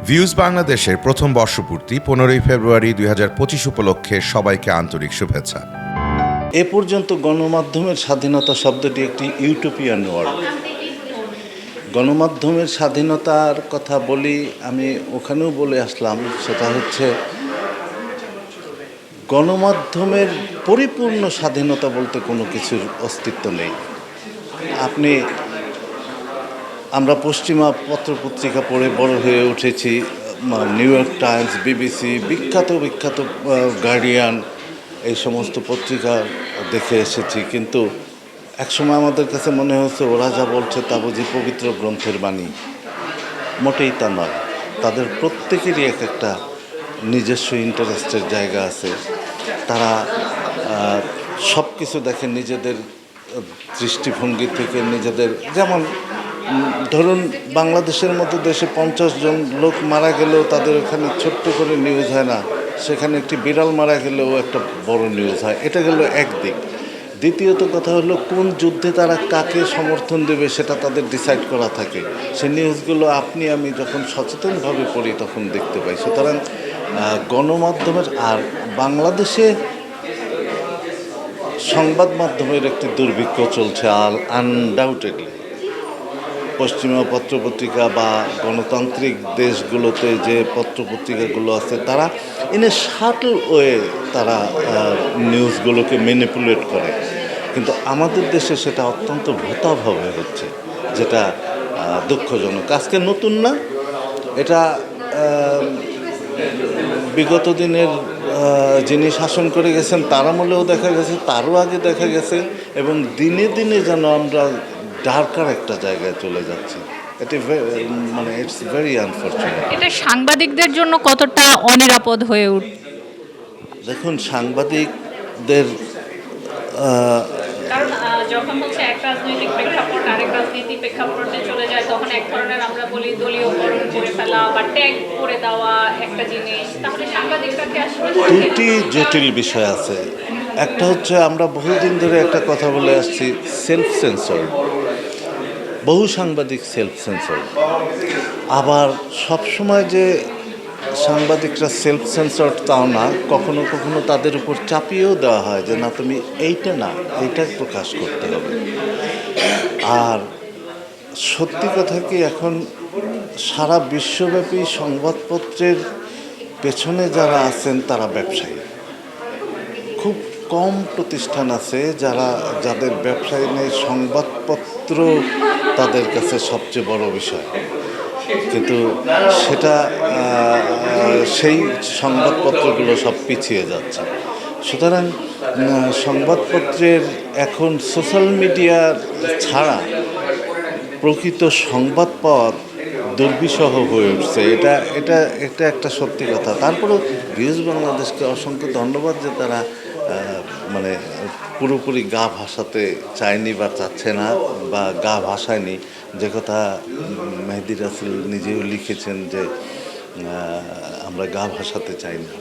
Views বাংলাদেশের প্রথম বর্ষপূর্তি 15ই ফেব্রুয়ারি 2025 উপলক্ষে সবাইকে আন্তরিক শুভেচ্ছা। এ পর্যন্ত গণমাধ্যমের স্বাধীনতা শব্দটি একটি ইউটোপিয়ান ওয়ার্ড। গণমাধ্যমের স্বাধীনতার কথা বলি, আমি ওখানেও বলে আসলাম, সেটা হচ্ছে গণমাধ্যমের পরিপূর্ণ স্বাধীনতা বলতে কোনো কিছুর অস্তিত্ব নেই। আমরা পশ্চিমা পত্রপত্রিকা পড়ে বড় হয়ে উঠেছি, নিউ ইয়র্ক টাইমস, বিবিসি, বিখ্যাত গার্ডিয়ান, এই সমস্ত পত্রিকা দেখে এসেছি। কিন্তু একসময় আমাদের কাছে মনে হয়েছে ওরা যা বলছে তা বুঝি পবিত্র গ্রন্থের বাণী। মোটেই তা নয়। তাদের প্রত্যেকেরই একটা নিজস্ব ইন্টারেস্টের জায়গা আছে। তারা সব কিছু দেখে নিজেদের দৃষ্টিভঙ্গি থেকে, নিজেদের, যেমন ধরুন বাংলাদেশের মতো দেশে 50 জন লোক মারা গেলেও তাদের ওখানে ছোট্ট করে নিউজ হয় না, সেখানে একটি বিড়াল মারা গেলেও একটা বড় নিউজ হয়। এটা গেল একদিক। দ্বিতীয়ত কথা হলো, কোন যুদ্ধে তারা কাকে সমর্থন দেবে সেটা তাদের ডিসাইড করা থাকে। সেই নিউজগুলো আপনি আমি যখন সচেতনভাবে পড়ি তখন দেখতে পাই। সুতরাং গণমাধ্যমের, আর বাংলাদেশে সংবাদ মাধ্যমের একটি দুর্ভিক্ষ চলছে আনডাউটেডলি। পশ্চিমা পত্রপত্রিকা বা গণতান্ত্রিক দেশগুলোতে যে পত্রপত্রিকাগুলো আছে, তারা ইনে শাটল ওয়ে তারা নিউজগুলোকে ম্যানিপুলেট করে। কিন্তু আমাদের দেশে সেটা অত্যন্ত ভোতাভাবে হচ্ছে, যেটা দুঃখজনক। আজকে নতুন না, এটা বিগত দিনের যিনি শাসন করে গেছেন তার আমলেও দেখা গেছে, তারও আগে দেখা গেছে, এবং দিনে দিনে যেন আমরা ডার্কার একটা জায়গায় চলে যাচ্ছে। It's very unfortunate. এটা সাংবাদিকদের জন্য কতটা অনিরাপদ হয়ে উঠে? দেখুন, সাংবাদিকদের কারণ যখন হচ্ছে এক রাজনৈতিক প্রেক্ষাপট আরেক রাজনৈতিক প্রেক্ষাপটে চলে যায়, তখন এক ধরনের আমরা বলি দলীয়করণ করে ফেলা বা ট্যাগ করে দেওয়া একটা জিনিস। তাহলে সাংবাদিকরাকে আসলে দুটি জটিল বিষয় আছে। একটা হচ্ছে, আমরা বহুদিন ধরে একটা কথা বলে আসছি, সেলফ সেন্সর। বহু সাংবাদিক সেলফ সেন্সর। আবার সবসময় যে সাংবাদিকরা সেলফ সেন্সর তাও না, কখনো কখনো তাদের উপর চাপিয়েও দেওয়া হয় যে না, তুমি এইটা না, এইটা প্রকাশ করতে হবে। আর সত্যি কথা কি, এখন সারা বিশ্বব্যাপী সংবাদপত্রের পেছনে যারা আছেন তারা ব্যবসায়ী। খুব কম প্রতিষ্ঠান আছে যাদের ব্যবসায়ী নেই, সংবাদপত্র তাদের কাছে সবচেয়ে বড় বিষয়। কিন্তু সেই সংবাদপত্রগুলো সব পিছিয়ে যাচ্ছে। সুতরাং সংবাদপত্রের এখন সোশ্যাল মিডিয়া ছাড়া প্রকৃত সংবাদ পাওয়া দুর্বিষহ হয়ে উঠছে। এটা একটা সত্যি কথা। তারপরেও ভিউজ বাংলাদেশকে অসংখ্য ধন্যবাদ যে তারা পুরোপুরি গা ভাসাতে চায়নি বা চাচ্ছে না, বা গা ভাসায়নি। যে কথা মেহেদী রাসেল নিজেও লিখেছেন যে আমরা গা ভাসাতে চাই না।